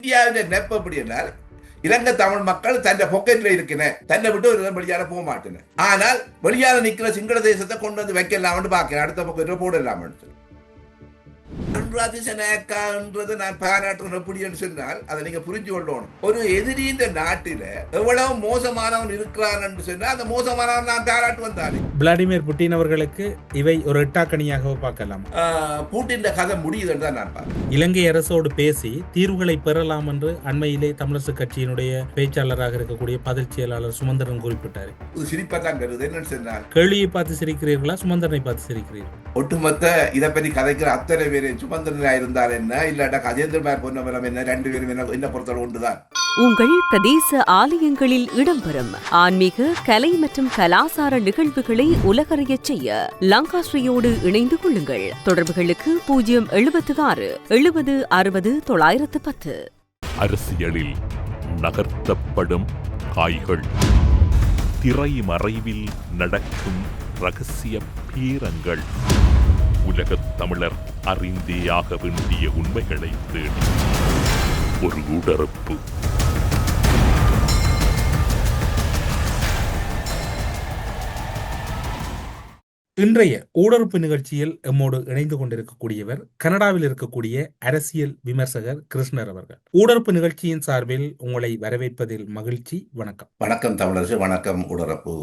இந்தியாவின் நெப்ப எப்படி என்றால் இலங்கை தமிழ் மக்கள் தன் பொக்கெட்ல இருக்கிறேன், தன்னை விட்டு ஒரு வெளியால போக மாட்டேன். ஆனால் வெளியால நிக்கிற சிங்கள தேசத்தை கொண்டு வந்து வைக்கலாம்னு பாக்கிறேன், அடுத்த பக்கத்துல போடலாம்னு சொல்லி. அன்றாதிசனேக்கான்றது நான் பாராட்டுறேன். எப்படி என்று சொன்னால் அதை நீங்க புரிஞ்சு கொள்ளணும். ஒரு எதிரி இந்த நாட்டில எவ்வளவு மோசமானவன் இருக்கிறான் என்று சொன்னால் அந்த மோசமானவன் நான் பாராட்டு வந்தானே. விளாடிமிர் புட்டின் அவர்களுக்கு இவை ஒரு எட்டாக்கணியாக பார்க்கலாம். பூட்டின் கதை முடியுது என்று தான் நான் பார்க்கிறேன். இலங்கை அரசோடு பேசி தீர்வுகளை பெறலாம் என்று அண்மையிலே தமிழரசு கட்சியினுடைய பேச்சாளராக இருக்கக்கூடிய பதில் செயலாளர் சுமந்திரன் குறிப்பிட்டார். சிரிப்பா தான் கருது. என்னன்னு சொன்னால் கேள்வியை பார்த்து சிரிக்கிறீர்களா, சுமந்திரனை பார்த்து சிரிக்கிறீர்கள்? ஒட்டுமொத்த இதை பற்றி கதைக்கிற அத்தனை பேர் சுமந்திரனா இருந்தால் என்ன, இல்லாட்டா கஜேந்திரமார் பொன்னமலம் என்ன, ரெண்டு பேரும் என்ன பொறுத்தவரை ஒன்றுதான். உங்கள் பிரதேச ஆலயங்களில் இடம்பெறும் ஆன்மீக கலை மற்றும் கலாசார நிகழ்வுகளை உலகறியச் செய்ய லங்காஸ்ரீயோடு இணைந்து கொள்ளுங்கள். தொடர்புகளுக்கு 076 70 60 910. அரசியலில் நகர்த்தப்படும் காய்கள், திரைமறைவில் நடக்கும் ரகசிய பீரங்கள், உலகத் தமிழர் அறிந்தேயாக வேண்டிய உண்மைகளை தேடி ஒரு உடறுப்பு. இன்றைய ஊடறுப்பு நிகழ்ச்சியில் எம்மோடு இணைந்து கொண்டிருக்கக்கூடியவர் கனடாவில் இருக்கக்கூடிய அரசியல் விமர்சகர் கிருஷ்ணர் அவர்கள். ஊடறுப்பு நிகழ்ச்சியின் சார்பில் உங்களை வரவேற்பதில் மகிழ்ச்சி. வணக்கம். வணக்கம் தமிழரசு, வணக்கம் ஊடறுப்பு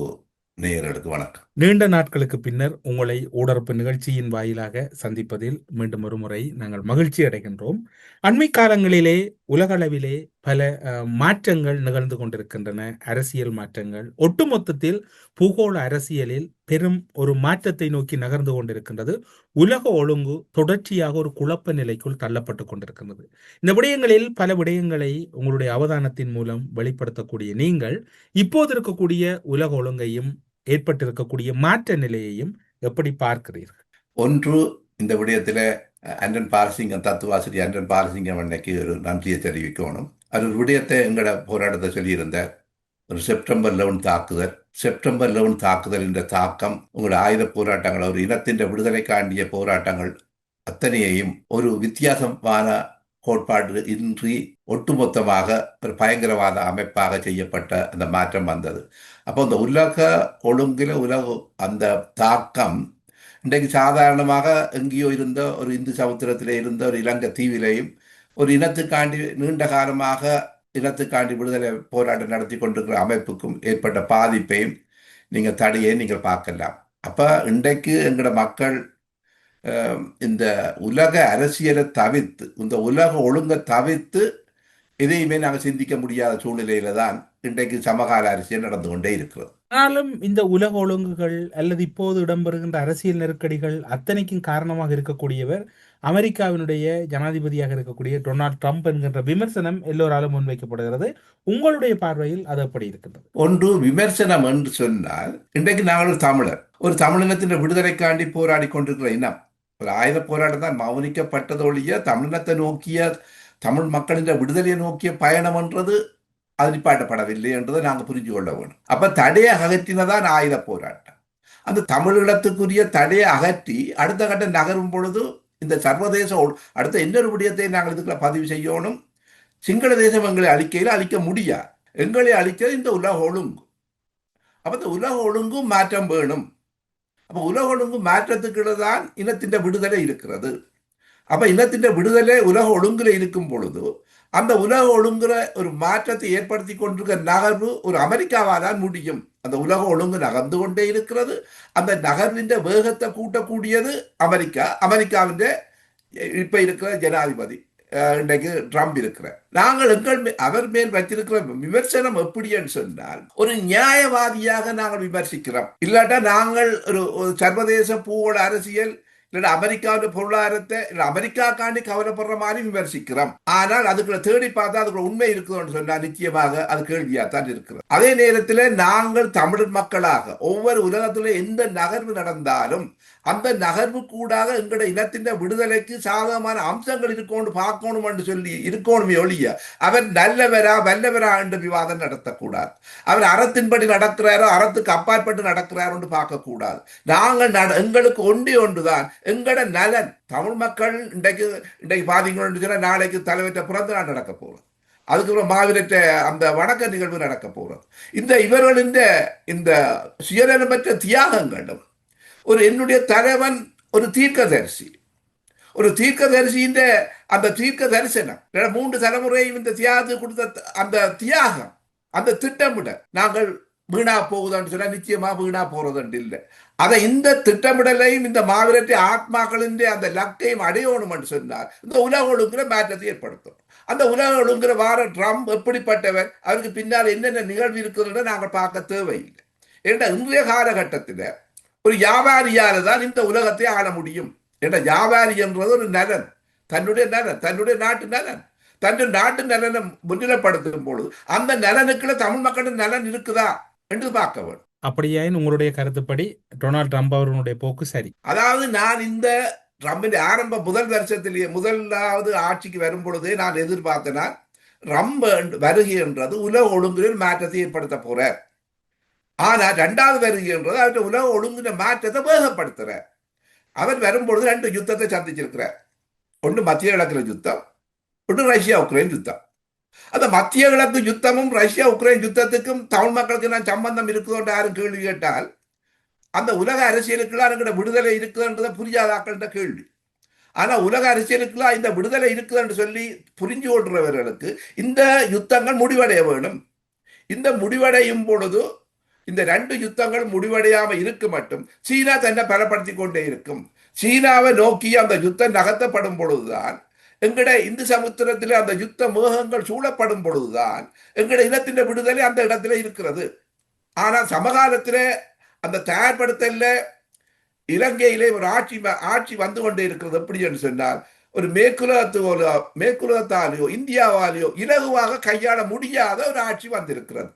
நேயர்களுக்கு வணக்கம். நீண்ட நாட்களுக்கு பின்னர் உங்களை ஊடறுப்பு நிகழ்ச்சியின் வாயிலாக சந்திப்பதில் மீண்டும் ஒரு முறை நாங்கள் மகிழ்ச்சி அடைகின்றோம். அண்மை காலங்களிலே உலகளவிலே பல மாற்றங்கள் நிகழ்ந்து கொண்டிருக்கின்றன. அரசியல் மாற்றங்கள் ஒட்டுமொத்தத்தில் பூகோள அரசியலில் பெரும் ஒரு மாற்றத்தை நோக்கி நகர்ந்து கொண்டிருக்கின்றது. உலக ஒழுங்கு தொடர்ச்சியாக ஒரு குழப்ப நிலைக்குள் தள்ளப்பட்டு கொண்டிருக்கின்றது. இந்த விடயங்களில் பல விடயங்களை உங்களுடைய அவதானத்தின் மூலம் வெளிப்படுத்தக்கூடிய நீங்கள் இப்போது இருக்கக்கூடிய உலக ஒழுங்கையும் ஏற்பட்டிருக்கக்கூடிய மாற்ற நிலையையும் எப்படி பார்க்கிறீர்கள்? ஒன்று, இந்த விடயத்தில் அண்டன் பாலசிங்கம், தத்துவாசிரியர் அண்டன் பாலசிங்கம் அன்னைக்கு ஒரு நன்றியை தெரிவிக்கணும். அது ஒரு விடயத்தை எங்களோட போராட்டத்தை சொல்லியிருந்தார். ஒரு செப்டம்பர் 11 தாக்குதல், செப்டம்பர் 11 தாக்குதல் என்ற தாக்கம் உங்களோட ஆயுத போராட்டங்கள், ஒரு இனத்தின் விடுதலை காண்டிய போராட்டங்கள் அத்தனையையும் ஒரு வித்தியாசமான கோட்பாடு இன்றி ஒட்டுமொத்தமாக ஒரு பயங்கரவாத அமைப்பாக செய்யப்பட்ட அந்த மாற்றம் வந்தது. அப்போ அந்த உலக ஒழுங்கில அந்த தாக்கம் இன்றைக்கு சாதாரணமாக எங்கேயோ இருந்த ஒரு இந்து சமுத்திரத்திலே இருந்த ஒரு இலங்கை தீவிலையும் ஒரு இனத்துக்காண்டி நீண்ட காலமாக இனத்துக்காண்டி விடுதலை போராட்டம் நடத்தி கொண்டிருக்கிற அமைப்புக்கும் ஏற்பட்ட பாதிப்பையும் நீங்கள் தடையை நீங்கள் பார்க்கலாம். அப்போ இன்றைக்கு எங்களோட மக்கள் இந்த உலக அரசியலை தவிர்த்து, இந்த உலக ஒழுங்கை தவிர்த்து எதையுமே நாங்கள் சிந்திக்க முடியாத சூழ்நிலையில தான் இன்றைக்கு சமகால அரசியல் நடந்து கொண்டே இருக்கிறது. ஆனாலும் இந்த உலக ஒழுங்குகள் அல்லது இப்போது இடம்பெறுகின்ற அரசியல் நெருக்கடிகள் அத்தனைக்கும் காரணமாக இருக்கக்கூடியவர் அமெரிக்காவினுடைய ஜனாதிபதியாக இருக்கக்கூடிய டொனால்ட் ட்ரம்ப் என்கின்ற விமர்சனம் எல்லோராலும் முன்வைக்கப்படுகிறது. உங்களுடைய பார்வையில் அது எப்படி இருக்கின்றது? ஒன்று, விமர்சனம் என்று சொன்னால் இன்றைக்கு நாங்கள் ஒரு தமிழர், ஒரு தமிழினத்தின் விடுதலைக்காண்டி போராடி கொண்டிருக்கிற இனம். ஒரு ஆயுத போராட்டம் தான் மௌனிக்கப்பட்டதொழிய தமிழினத்தை நோக்கிய, தமிழ் மக்களின் விடுதலையை நோக்கிய பயணம் என்றது அது நிப்பாட்டப்படவில்லை என்றதை நாங்கள் புரிஞ்சு கொள்ள வேணும். அப்ப தடையை அகற்றினதான் ஆயுத போராட்டம். அந்த தமிழீழத்துக்குரிய தடையை அகற்றி அடுத்த கட்ட நகரும் பொழுது இந்த சர்வதேச அடுத்த இன்னொரு விடயத்தை நாங்கள் இதுக்குள்ள பதிவு செய்யணும். சிங்கள தேசம் எங்களை அழிக்கையில் அழிக்க முடியாது, எங்களை அழிக்க இந்த உலக ஒழுங்கு. அப்ப இந்த உலக ஒழுங்கும் மாற்றம் வேணும். அப்ப உலக ஒழுங்கு மாற்றத்துக்கு தான் இனத்தின் விடுதலை இருக்கிறது. அப்ப இனத்தின் விடுதலை உலக ஒழுங்குல இருக்கும் பொழுது அந்த உலக ஒழுங்குற ஒரு மாற்றத்தை ஏற்படுத்தி கொண்டிருக்கிற நகர்வு ஒரு அமெரிக்காவால் முடியும். அந்த உலக ஒழுங்கு நகர்ந்து கொண்டே இருக்கிறது. அந்த நகர்வின் வேகத்தை கூட்டக்கூடியது அமெரிக்கா. அமெரிக்காவின் இப்ப இருக்கிற ஜனாதிபதி இன்றைக்கு ட்ரம்ப் இருக்கிற. நாங்கள் அவர் மேல் வச்சிருக்கிற விமர்சனம் எப்படின்னு சொன்னால் ஒரு நியாயவாதியாக நாங்கள் விமர்சிக்கிறோம். இல்லாட்டா நாங்கள் ஒரு சர்வதேச பூகோள அரசியல் இல்ல அமெரிக்காவோட பொருளாதாரத்தை இல்ல அமெரிக்காக்காண்டி கவலைப்படுற மாதிரி விமர்சிக்கிறோம். ஆனால் அதுக்குள்ள தேடி பார்த்தா அதுக்குள்ள உண்மை இருக்குதுன்னு சொன்னா நிச்சயமாக அது கேள்வியாத்தான் இருக்கிறது. அதே நேரத்தில் நாங்கள் தமிழ் மக்களாக ஒவ்வொரு உலகத்துல எந்த நகர்வு நடந்தாலும் அந்த நகர்வு கூடாக எங்களோட இனத்தின் விடுதலைக்கு சாதகமான அம்சங்கள் இருக்கணும் பார்க்கணும் என்று சொல்லி இருக்கணுமே ஒழிய அவர் நல்லவரா வல்லவரா என்ற விவாதம் நடத்தக்கூடாது. அவர் அறத்தின்படி நடக்கிறாரோ அறத்துக்கு அப்பாற்பட்டு நடக்கிறாரோ என்று பார்க்கக்கூடாது. நாங்கள் எங்களுக்கு ஒன்றுதான் எங்கட நலன். தமிழ் மக்கள் இன்றைக்கு பாத்தீங்கன்னு சொன்னா நாளைக்கு தலைவற்ற பிறந்த நாள் நடக்க போகுது. அதுக்கப்புறம் மாவீரற்ற அந்த வணக்க நிகழ்வு நடக்க போகிறது. இந்த இவர்களின் இந்த சுயநலமற்ற தியாகங்களும் என்னுடைய தலைவன் ஒரு தீர்க்கதரிசி, ஒரு தீர்க்கதரிசியின் அந்த தீர்க்க தரிசனம் 3 தலைமுறையும் இந்த தியாகத்தை கொடுத்த அந்த தியாகம், அந்த திட்டமிட நாங்கள் வீணா போகுதான்னு சொன்னா நிச்சயமா வீணா போறதுண்டு இல்லை. அதை இந்த திட்டமிடலையும் இந்த மாவீரற்ற ஆத்மாக்களின் அந்த லக்கையும் அடையணும் என்று சொன்னால் இந்த உலக ஒழுங்குற மாற்றத்தை ஏற்படுத்தும். அந்த உலக ஒழுங்குற வார ட்ரம்ப் எப்படிப்பட்டவர், அவருக்கு பின்னால் என்னென்ன நிகழ்வு இருக்கிறது நாங்கள் பார்க்க தேவையில்லை. ஏன்னா இன்றைய காலகட்டத்தில் ஒரு வியாபாரியால தான் இந்த உலகத்தை ஆள முடியும். ஏன்னா வியாபாரி என்றது ஒரு நலன், தன்னுடைய நலன், தன்னுடைய நாட்டு நலன், தன்னுடைய நாட்டு நலனை முன்னிலைப்படுத்தும் பொழுது அந்த நலனுக்குள்ள தமிழ் மக்களின் நலன் இருக்குதா என்று பார்க்க வேண்டும். அப்படியாயின் உங்களுடைய கருத்துப்படி டொனால்ட் ட்ரம்ப் அவர்களுடைய போக்கு சரி. அதாவது நான் இந்த ட்ரம்பின் ஆரம்ப முதல் வருஷத்திலேயே முதலாவது ஆட்சிக்கு வரும் பொழுதே நான் எதிர்பார்த்தேன் ட்ரம்ப் வருகை என்றது உலக ஒழுங்கில் மாற்றத்தை ஏற்படுத்த போறார். ஆனா 2வது வருகை என்றது அவருடைய உலக ஒழுங்கின மாற்றத்தை வேகப்படுத்துறார். அவர் வரும்பொழுது 2 யுத்தத்தை சந்திச்சிருக்கிறார். ஒன்று மத்திய கிழக்கு யுத்தம், ஒன்று ரஷ்யா உக்ரைன் யுத்தம். அந்த மத்திய கிழக்கு யுத்தமும் ரஷ்யா உக்ரைன் யுத்தத்துக்கும் தமிழ் மக்களுக்கு நான் சம்பந்தம் இருக்குதோன்ற யாரும் கேள்வி கேட்டால் அந்த உலக அரசியலுக்குலாம் என்கிற விடுதலை இருக்குதுன்றதை புரியாதாக்கள்ன்ற கேள்வி. ஆனா உலக அரசியலுக்குலாம் இந்த விடுதலை இருக்குதுன்னு சொல்லி புரிஞ்சு கொள்றவர்களுக்கு இந்த யுத்தங்கள் முடிவடைய வேணும். இந்த முடிவடையும் பொழுது இந்த 2 யுத்தங்கள் முடிவடையாம இருக்கு மட்டும் சீனா தன்னை பலப்படுத்தி கொண்டே இருக்கும். சீனாவை நோக்கி அந்த யுத்தம் நகர்த்தப்படும் பொழுதுதான் எங்கட இந்து சமுத்திரத்தில் அந்த யுத்த மேகங்கள் சூழப்படும் பொழுதுதான் எங்கட இனத்தின் விடுதலை அந்த இடத்துல இருக்கிறது. ஆனால் சமகாலத்தில் அந்த தயார்படுத்தல இலங்கையிலே ஒரு ஆட்சி வந்து கொண்டே இருக்கிறது. எப்படி என்று சொன்னால் ஒரு மேற்குலகத்தாலேயோ இந்தியாவாலேயோ இலகுவாக கையாள முடியாத ஒரு ஆட்சி வந்திருக்கிறது.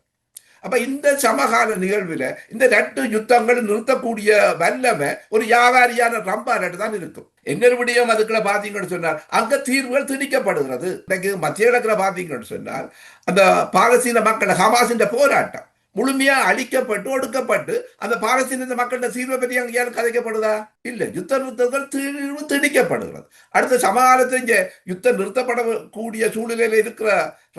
அப்ப இந்த சமகால நிகழ்வில் இந்த 2 யுத்தங்கள் நிறுத்தக்கூடிய வல்லமை ஒரு வியாபாரியான ட்ரம்பார்ட்ட தான் இருக்கும். எங்க விடியும் அதுக்குள்ள பாத்தீங்கன்னு சொன்னால் அங்க தீர்வுகள் திணிக்கப்படுகிறது. இன்னைக்கு மத்திய கிழக்குல பாத்தீங்கன்னு சொன்னால் அந்த பாலஸ்தீன மக்கள் ஹமாஸின் போராட்டம் முழுமையா அழிக்கப்பட்டு ஒடுக்கப்பட்டு அந்த பாலஸ்தீன மக்களோட தீர்வை பற்றி அங்கே யாரும் கதைக்கப்படுதா? இல்லை. யுத்த நிறுத்தங்கள் தீர்வு திணிக்கப்படுகிறது. அடுத்த சமகாலத்தில் இங்கே யுத்தம் நிறுத்தப்படக்கூடிய சூழ்நிலையில் இருக்கிற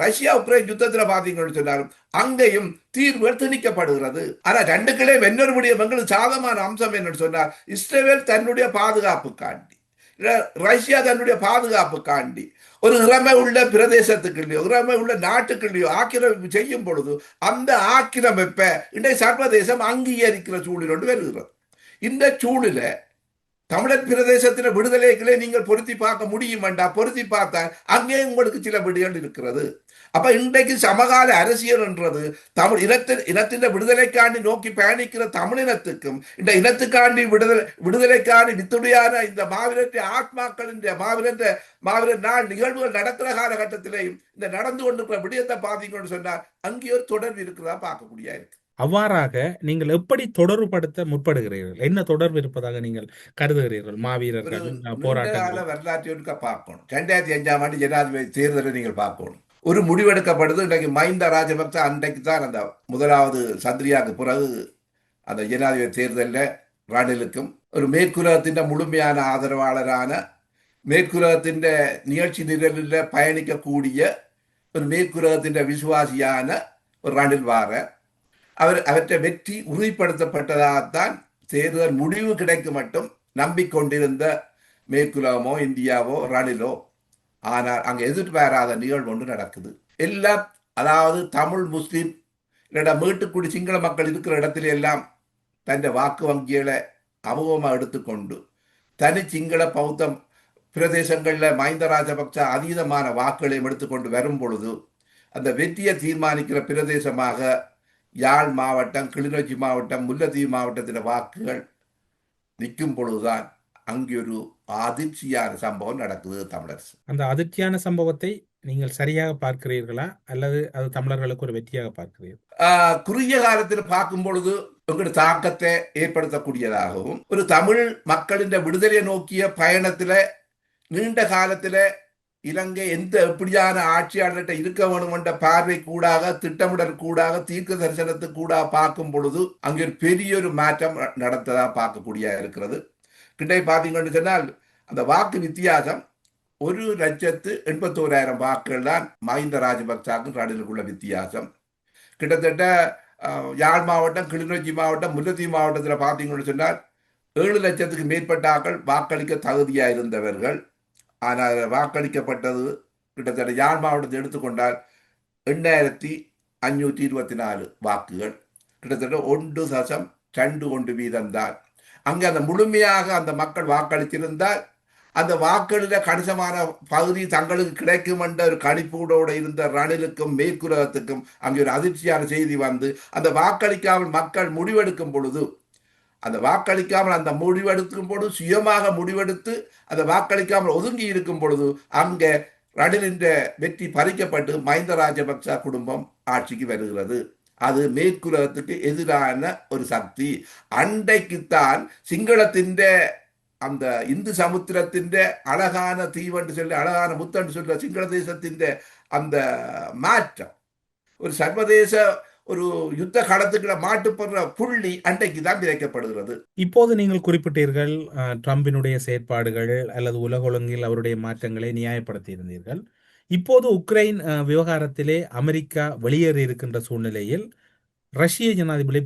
ரஷ்யா உக்ரைன் யுத்தத்தில் பார்த்தீங்கன்னு சொன்னாலும் அங்கேயும் தீர்வுகள் திணிக்கப்படுகிறது. ஆனா 2க்குள்ளே வென்னொரு முடியும் எங்களுக்கு சாதமான அம்சம் என்னன்னு சொன்னால் இஸ்ரேல் தன்னுடைய பாதுகாப்புக்காண்டி, ரஷ்யா தன்னுடைய பாதுகாப்புக்காண்டி ஒரு இறமை உள்ள பிரதேசத்துக்குள்ளேயோ இறமை உள்ள நாட்டுக்குள்ளேயோ ஆக்கிரமிப்பு செய்யும் பொழுது அந்த ஆக்கிரமிப்பை இன்றைய சர்வதேசம் அங்கீகரிக்கிற சூழல் ஒன்று வருகிறது. இந்த சூழல தமிழர் பிரதேசத்தின் விடுதலைகளை நீங்கள் பொருத்தி பார்க்க முடியுமெண்டா பொருத்தி பார்த்தா அங்கே உங்களுக்கு சில விடுதல் இருக்கிறது. அப்ப இன்றைக்கு சமகால அரசியல் என்றது தமிழ் இனத்தின் விடுதலைக்காண்டி நோக்கி பயணிக்கிற தமிழினத்துக்கும் இந்த இனத்துக்காண்டி விடுதலைக்காண்டி வித்துடையான இந்த மாவீரற்ற ஆத்மாக்களின் மாவீர நாள் நிகழ்வுகள் நடக்கிற காலகட்டத்திலேயும் இந்த நடந்து கொண்டிருக்கிற விடயத்தை பார்த்தீங்கன்னு சொன்னால் அங்கே ஒரு தொடர்பு இருக்கிறதா பார்க்கக்கூடிய இருக்கு. அவ்வாறாக நீங்கள் எப்படி தொடர்புபடுத்த முற்படுகிறீர்கள்? என்ன தொடர்பு இருப்பதாக நீங்கள் கருதுகிறீர்கள்? மாவீரர்கள் போராட்டம் வரலாற்றை பார்க்கணும். 2005ஆம் ஆண்டு ஜனாதிபதி தேர்தலை நீங்கள் பார்க்கணும். ஒரு முடிவெடுக்கப்படுது. இன்றைக்கு மஹிந்த ராஜபக்ச அன்றைக்கு தான் அந்த முதலாவது சந்திரியாவுக்கு பிறகு அந்த ஜனாதிபதி தேர்தலில் ரணிலுக்கும் ஒரு மேற்குலகத்தின் முழுமையான ஆதரவாளரான மேற்குலகத்தின் நிகழ்ச்சி நிரலில் பயணிக்கக்கூடிய ஒரு மேற்குலகத்தின் விசுவாசியான ஒரு ரணில் வார அவற்றை வெற்றி உறுதிப்படுத்தப்பட்டதாகத்தான் தேர்தல் முடிவு கிடைக்கும் மட்டும் நம்பிக்கொண்டிருந்த மேற்குலகமோ இந்தியாவோ ரணிலோ. ஆனால் அங்கே எதிர்பாராத நிகழ்வு ஒன்று நடக்குது. எல்லாம் அதாவது தமிழ் முஸ்லீம் இல்லைடா மீட்டுக்குடி சிங்கள மக்கள் இருக்கிற இடத்துல எல்லாம் தன் வாக்கு வங்கிகளை அபகமாக எடுத்துக்கொண்டு தனி சிங்கள பௌத்த பிரதேசங்களில் மஹிந்த ராஜபக்ச அதீதமான வாக்குகளையும் எடுத்துக்கொண்டு வரும் பொழுது அந்த வெற்றியை தீர்மானிக்கிற பிரதேசமாக யாழ் மாவட்டம், கிளிநொச்சி மாவட்டம், முல்லைத்தீவு மாவட்டத்தின் வாக்குகள் நிற்கும் பொழுதுதான் அங்கே ஒரு அதிர்ச்சியான சம்பவம் நடக்குது தமிழரசு. அந்த அதிர்ச்சியான சம்பவத்தை நீங்கள் சரியாக பார்க்கிறீர்களா அல்லது அது தமிழர்களுக்கு ஒரு வெற்றியாக பார்க்கிறீர்கள்? குறுகிய காலத்தில் பார்க்கும் பொழுது உங்களோட தாக்கத்தை ஏற்படுத்தக்கூடியதாகவும் ஒரு தமிழ் மக்களின் விடுதலை நோக்கிய பயணத்துல நீண்ட காலத்துல இலங்கை எந்த எப்படியான ஆட்சியாளர்கிட்ட இருக்க வேணும் என்ற பார்வை கூடாக திட்டமிடல் கூடாக தீர்க்க தரிசனத்துக்கு கூட பார்க்கும் பொழுது அங்கே ஒரு பெரிய ஒரு மாற்றம் நடத்ததா பார்க்கக்கூடிய இருக்கிறது. கிட்டே பார்த்தீங்கன்னு சொன்னால் அந்த வாக்கு வித்தியாசம் 1,81,000 வாக்குகள் தான் மஹிந்த ராஜபக்சாவுக்கும் ரணிலுக்குள்ள வித்தியாசம். கிட்டத்தட்ட யாழ் மாவட்டம், கிளிநொச்சி மாவட்டம், முல்லைத்தீவு மாவட்டத்தில் பார்த்தீங்கன்னு சொன்னால் 7,00,000க்கு மேற்பட்ட ஆக்கள் வாக்களிக்க தகுதியாக இருந்தவர்கள். ஆனால் வாக்களிக்கப்பட்டது கிட்டத்தட்ட யாழ் மாவட்டத்தை எடுத்துக்கொண்டால் 8,524 வாக்குகள், கிட்டத்தட்ட 1.2 வீதம்தான். அங்கே அந்த முழுமையாக அந்த மக்கள் வாக்களித்திருந்தால் அந்த வாக்களில் கணிசமான பகுதி தங்களுக்கு கிடைக்கும் என்ற ஒரு கணிப்போடு இருந்த ரணிலுக்கும் மேற்குலகத்துக்கும் அங்கே ஒரு அதிர்ச்சியான செய்தி வந்து அந்த வாக்களிக்காமல் மக்கள் முடிவெடுக்கும் பொழுது, அந்த வாக்களிக்காமல் அந்த முடிவெடுக்கும் பொழுது சுயமாக முடிவெடுத்து அந்த வாக்களிக்காமல் ஒதுங்கி இருக்கும் பொழுது அங்கே ரணிலின் வெற்றி பறிக்கப்பட்டு மஹிந்த ராஜபக்ச குடும்பம் ஆட்சிக்கு வருகிறது. அது மேற்குலகத்துக்கு எதிரான ஒரு சக்தி. அன்றைக்குத்தான் சிங்களத்தின் அந்த இந்து சமுத்திரத்தின் அழகான தீவென்று சொல்லி அழகான முத்தன்று சொல்ற சிங்கள தேசத்தின் அந்த மாற்றம் ஒரு சர்வதேச ஒரு யுத்த களத்துக்குள்ள மாட்டுப்படுற புள்ளி அன்றைக்கு தான் விதைக்கப்படுகிறது. இப்போது நீங்கள் குறிப்பிட்டீர்கள் ட்ரம்பினுடைய செயற்பாடுகள் அல்லது உலக ஒழுங்கில் அவருடைய மாற்றங்களை நியாயப்படுத்தியிருந்தீர்கள். இப்போது உக்ரைன் விவகாரத்திலே அமெரிக்கா வெளியேறி இருக்கின்ற சூழ்நிலையில் ரஷ்ய ஜனாதிபதி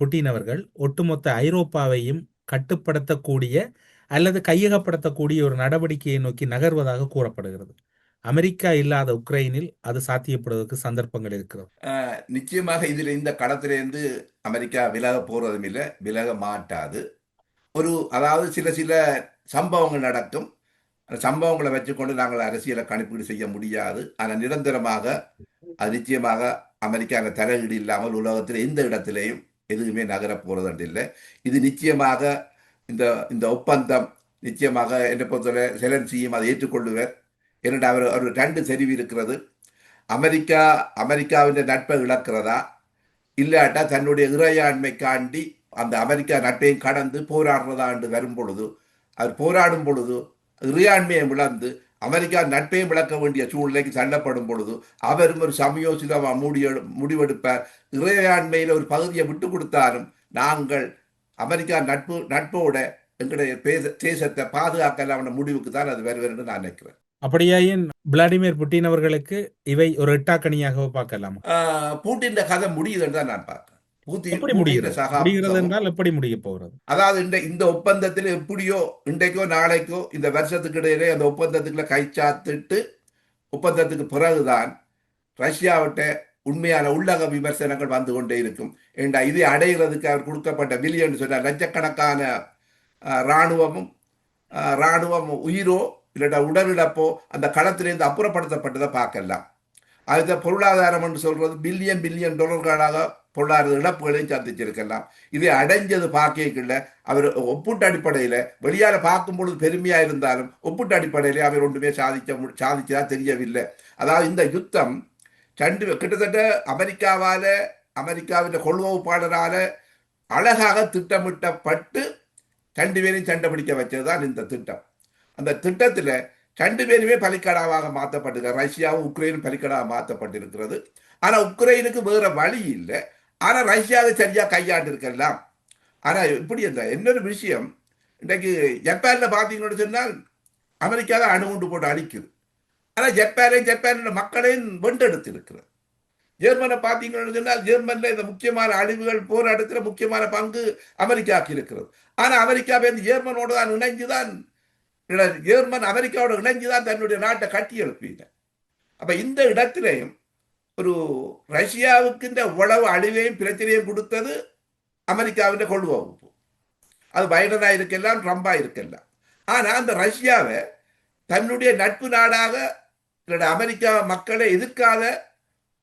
புட்டின் அவர்கள் ஒட்டுமொத்த ஐரோப்பாவையும் கட்டுப்படுத்தக்கூடிய அல்லது கையகப்படுத்தக்கூடிய ஒரு நடவடிக்கையை நோக்கி நகர்வதாக கூறப்படுகிறது. அமெரிக்கா இல்லாத உக்ரைனில் அது சாத்தியப்படுவதற்கு சந்தர்ப்பங்கள் இருக்கிறது. நிச்சயமாக இதில் இந்த களத்திலிருந்து அமெரிக்கா விலக போறதும் இல்லை, விலக மாட்டாது. அதாவது சில சம்பவங்கள் நடக்கும். அந்த சம்பவங்களை வச்சுக்கொண்டு நாங்கள் அரசியலை கணிப்பீடு செய்ய முடியாது. ஆனால் நிரந்தரமாக அது நிச்சயமாக அமெரிக்கா தலையீடு இல்லாமல் உலகத்தில் எந்த இடத்திலையும் எதுவுமே நகர போறது இல்லை. இது நிச்சயமாக இந்த ஒப்பந்தம் நிச்சயமாக என்னை பொறுத்தவரை செலன்சியும் அதை ஏற்றுக்கொள்ளுவர். என்னடா அவர் 2 தெரிவு இருக்கிறது. அமெரிக்காவின் நட்பை இழக்கிறதா, இல்லாட்டா தன்னுடைய இறையாண்மைக்காண்டி அந்த அமெரிக்கா நட்பையும் கடந்து போராடுறதா என்று வரும் பொழுது, அவர் போராடும் பொழுது இறையாண்மையை இழந்து அமெரிக்கா நட்பையும் இழக்க வேண்டிய சூழ்நிலைக்கு தள்ளப்படும் பொழுது அவரும் ஒரு சமயோசிதமாக முடிவெடுப்பார். இறையாண்மையில் ஒரு பகுதியை விட்டு கொடுத்தாலும் நாங்கள் அமெரிக்கா நட்போட எங்களுடைய தேசத்தை பாதுகாக்கலாம் முடிவுக்கு தான் அது வருவது என்று நான் நினைக்கிறேன். அப்படியாயின் விளாடிமிர் புட்டின் அவர்களுக்கு இவை ஒரு எட்டாக்கணியாக பார்க்கலாம். பூட்டின் கதை முடியுதுன்னு தான் நான் பார்க்கிறேன். எப்படி முடிய போகிறது? அதாவது இந்த ஒப்பந்தத்தில் எப்படியோ இன்றைக்கோ நாளைக்கோ இந்த வருஷத்துக்கு இடையிலே அந்த ஒப்பந்தத்துக்குள்ள கைச்சாத்திட்டு ஒப்பந்தத்துக்கு பிறகுதான் ரஷ்யாவிட்ட உண்மையான உள்ளக விமர்சனங்கள் வந்து கொண்டே இருக்கும். ஏண்டா இதை அடைகிறதுக்கு அவர் கொடுக்கப்பட்ட பில்லியன் சொன்னார், லட்சக்கணக்கான இராணுவம் உயிரோ இல்லாட்டா உடலிழப்போ அந்த களத்திலிருந்து அப்புறப்படுத்தப்பட்டதை பார்க்கலாம். அதுக்கு பொருளாதாரம் என்று சொல்றது பில்லியன் டாலர்களாக பொருளாதார இழப்புகளையும் சந்திச்சிருக்கலாம். இதை அடைஞ்சது பார்க்கல. அவர் ஒப்பீட்டு அடிப்படையில் வெளியால பார்க்கும் பொழுது பெருமையா இருந்தாலும் ஒப்பீட்டு அடிப்படையிலே அவர் ஒன்றுமே சாதிச்சதா தெரியவில்லை. அதாவது இந்த யுத்தம் கிட்டத்தட்ட அமெரிக்காவின் கொள்வகுப்பாளரால அழகாக திட்டமிட்டப்பட்டு 2 பேரையும் சண்டை பிடிக்க வச்சதுதான் இந்த திட்டம். அந்த திட்டத்தில் 2 பேருமே பலிக்கடாவாக மாற்றப்பட்டிருக்க, ரஷ்யாவும் உக்ரைனும் பலிக்கடாக மாற்றப்பட்டிருக்கிறது. ஆனால் உக்ரைனுக்கு வேற வழி இல்லை. ஆனால் ரஷ்யாவை சரியா கையாண்டு இருக்கலாம். ஆனால் இப்படி இன்னொரு விஷயம், இன்றைக்கு ஜப்பானில் பார்த்தீங்கன்னு சொன்னால் அமெரிக்காவை அணுகுண்டு போட்டு அழிக்குது. ஆனால் ஜப்பானின் மக்களையும் வென்றெடுத்து இருக்கிறது. ஜெர்மனை பார்த்தீங்கன்னு சொன்னால் ஜெர்மனில் இந்த முக்கியமான அழிவுகள் போராட்டத்தில் முக்கியமான பங்கு அமெரிக்காவுக்கு இருக்கிறது. ஆனால் அமெரிக்காவை ஜெர்மனோடு தான் இணைஞ்சுதான் ஜெர்மன் அமெரிக்காவோட இணைஞ்சுதான் தன்னுடைய நாட்டை கட்டி எழுப்பீங்க. அப்ப இந்த இடத்திலையும் ஒரு ரஷ்யாவுக்கு இந்த உளவு அழிவையும் பிரச்சனையும் கொடுத்தது அமெரிக்காவின் கொள்வகுப்பு. அது பைடனா இருக்கலாம், ட்ரம்பா இருக்கலாம். ஆனா அந்த ரஷ்யாவை தன்னுடைய நட்பு நாடாக அமெரிக்கா மக்களை எதிர்க்காத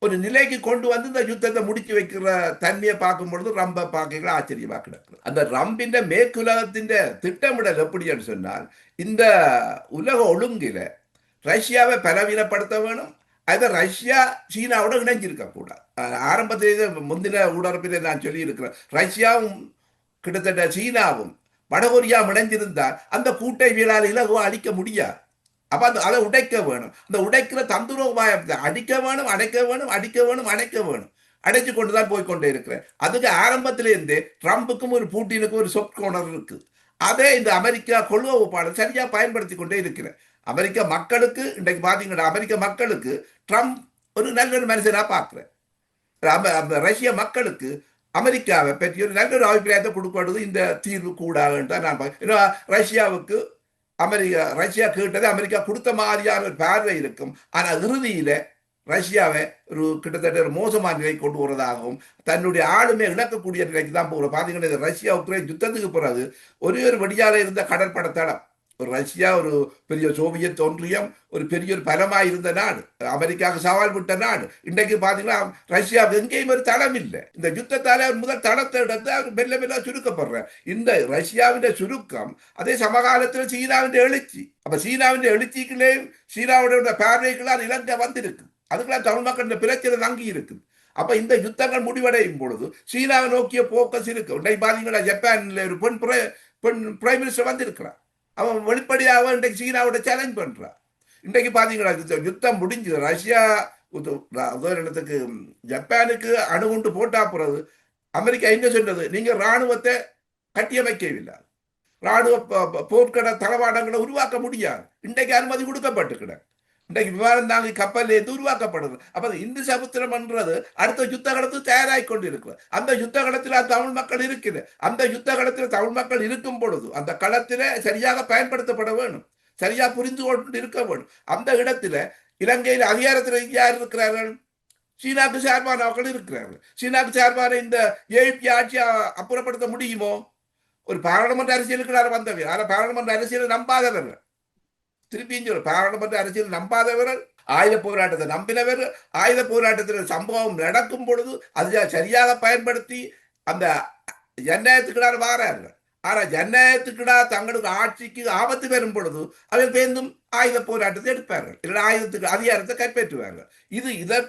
ஒரு நிலைக்கு கொண்டு வந்து இந்த யுத்தத்தை முடிச்சு வைக்கிற தன்மையை பார்க்கும் பொழுது ரம்ப பார்க்க ஆச்சரியமா கிடக்குது. அந்த ரம்பின் மேற்குலகத்தின் திட்டமிடல் எப்படின்னு சொன்னால், இந்த உலக ஒழுங்கில ரஷ்யாவை பலவீனப்படுத்த வேணும். அதை ரஷ்யா சீனாவோட இணைஞ்சிருக்க கூடாது. ஆரம்பத்திலே முந்தின ஊடகத்திலே நான் சொல்லி இருக்கிறேன், ரஷ்யாவும் கிட்டத்தட்ட சீனாவும் வடகொரியா இணைஞ்சிருந்தால் அந்த கூட்டை வீழால் இலகுவா அழிக்க முடியாது. அப்ப அதை உடைக்க வேணும். அந்த உடைக்கிற தந்துரோபாயத்தை அடிக்க வேணும், அடைச்சு கொண்டுதான் போய்கொண்டே இருக்கிறேன். அதுக்கு ஆரம்பத்திலேருந்தே ட்ரம்புக்கும் ஒரு பூட்டினுக்கும் ஒரு சொப்ட் கோனர் இருக்கு. அதே இந்த அமெரிக்கா கொள்வகுப்பாளர் சரியா பயன்படுத்தி கொண்டே இருக்கிறேன். அமெரிக்க மக்களுக்கு இன்றைக்கு பார்த்தீங்கன்னா அமெரிக்க மக்களுக்கு ட்ரம்ப் ஒரு நல்ல ஒரு மனுஷனா பார்க்குறேன். ரஷ்ய மக்களுக்கு அமெரிக்காவை பற்றி ஒரு நல்ல ஒரு அபிப்பிராயத்தை கொடுக்கிறது இந்த தீர்வு கூடாதுன்னு தான் நான் பார்க்கிறேன். ரஷ்யாவுக்கு ரஷ்யா கேட்டது அமெரிக்கா கொடுத்த மாதிரியான ஒரு பார்வை இருக்கும். ஆனால் இறுதியில ரஷ்யாவை ஒரு கிட்டத்தட்ட ஒரு மோசமான நிலை கொண்டு வருவதாகவும் தன்னுடைய ஆளுமை இழக்கக்கூடிய நிலைக்கு தான் போகிறோம். பார்த்தீங்கன்னா ரஷ்யா உக்ரைன் யுத்தத்துக்கு பிறகு ஒரே ஒரு வழியால இருந்த கடற்படை தளம் ஒரு ரஷ்யா ஒரு பெரிய சோவியத் ஒன்றியம் ஒரு பெரிய ஒரு பலமாக இருந்த நாடு, அமெரிக்காவுக்கு சவால் விட்ட நாடு. இன்றைக்கு பார்த்தீங்கன்னா ரஷ்யாவுக்கு எங்கேயும் ஒரு தளம் இல்லை. இந்த யுத்தத்தால் அவர் முதல் தளத்தை எடுத்து அவர் மெல்ல மெல்ல சுருக்கப்படுற இந்த ரஷ்யாவின் சுருக்கம் அதே சமகாலத்தில் சீனாவின் எழுச்சி. அப்ப சீனாவின் எழுச்சிக்குள்ளே சீனாவுடைய பார்வைகளால் இலங்கை வந்திருக்கு. அதுக்கெல்லாம் தமிழ் மக்கள் பிரச்சனை தங்கி இருக்குது. அப்ப இந்த யுத்தங்கள் முடிவடையும் பொழுது சீனாவை நோக்கிய போக்கஸ் இருக்கு. இன்றைக்கு பாத்தீங்கன்னா ஜப்பான்ல ஒரு பெண் பிரைம் மினிஸ்டர் வந்திருக்கிறார். அவன் வெளிப்படையாக இன்றைக்கு சீனாவோட சேலஞ்ச் பண்றான். இன்றைக்கு பாத்தீங்கன்னா யுத்தம் முடிஞ்சு ரஷ்யா உதாரணத்துக்கு ஜப்பானுக்கு அணுகுண்டு போட்டா போறது அமெரிக்கா என்ன சொன்னது, நீங்க ராணுவத்தை கட்டியமைக்கவில்லை, ராணுவ போர்க்கட தளவாடங்களை உருவாக்க முடியாது. இன்றைக்கு அனுமதி கொடுக்கப்பட்டுக்கிற இன்றைக்கு விமானம் தாங்கி கப்பல் இருந்து உருவாக்கப்படுது. அப்ப இந்து சமுத்திரம் என்றது அடுத்த யுத்த காலத்துக்கு தயாராகி கொண்டு இருக்கிறது. அந்த யுத்த களத்தில் தமிழ் மக்கள் இருக்குது. அந்த யுத்த களத்தில் தமிழ் மக்கள் இருக்கும் பொழுது அந்த களத்தில சரியாக பயன்படுத்தப்பட வேணும், சரியா புரிந்து கொண்டு இருக்க வேணும். அந்த இடத்துல இலங்கையில் அதிகாரத்தில் யார் இருக்கிறார்கள்? சீனாக்கு சார்பான மக்கள் இருக்கிறார்கள். சீனாக்கு சார்பான இந்த ஏபி ஆட்சியை அப்புறப்படுத்த முடியுமோ? ஒரு பாராளுமன்ற அரசியலுக்கு வந்தவர், ஆனால் பாராளுமன்ற அரசியலை நம்பாதவர்கள், திருப்பியும் பாராளுமன்ற அரசியல் நம்பாதவர்கள், ஆயுத போராட்டத்தை நம்பினவர்கள், ஆயுத போராட்டத்தில் சம்பவம் நடக்கும் பொழுது அதை சரியாக பயன்படுத்தி அந்த ஜனநாயகத்துக்கிடார் வாரார்கள். ஆனா ஜனநாயகத்துக்கிடா தங்களுக்கு ஆட்சிக்கு ஆபத்து வரும் பொழுது அவர் பேர்ந்தும் ஆயுத போராட்டத்தை எடுப்பார்கள், இல்லை ஆயுதத்துக்கு அதிகாரத்தை கைப்பற்றுவார்கள். இதை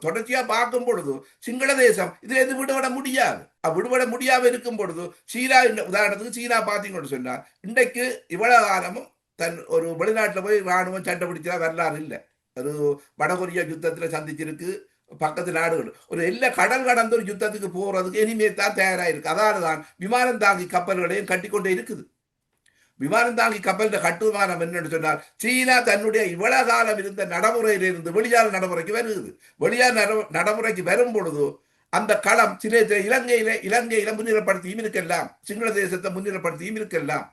தொடர்ச்சியா பார்க்கும் பொழுது சிங்கள தேசம் இதுல எது விடுபட முடியாது. விடுபட முடியாம இருக்கும் பொழுது சீனா, உதாரணத்துக்கு சீனா பார்த்தீங்கன்னு சொன்னா இன்றைக்கு இவ்வளவு காலமும் தன் ஒரு வெளிநாட்டில் போய் ராணுவம் சண்டை பிடிச்சா வரலாறு இல்லை. ஒரு வடகொரியா யுத்தத்தில் சந்திச்சிருக்கு, பக்கத்து நாடுகள் ஒரு எல்லா கடல் கடந்த ஒரு யுத்தத்துக்கு போறதுக்கு இனிமே தான் தயாராயிருக்கு. அதாவது தான் விமானம் தாங்கி கப்பல்களையும் கட்டிக்கொண்டே இருக்குது. விமானம் தாங்கி கப்பல் கட்டுமானம் என்னன்னு சொன்னால் சீனா தன்னுடைய இவ்வளவு காலம் இருந்த நடைமுறையிலிருந்து வெளியால் நடைமுறைக்கு வருகிறது. வெளியால் நடைமுறைக்கு வரும் பொழுது அந்த களம் சில இலங்கையில முன்னிலைப்படுத்தியும் இருக்கலாம், சிங்கள தேசத்தை முன்னிலைப்படுத்தியும் இருக்கலாம்.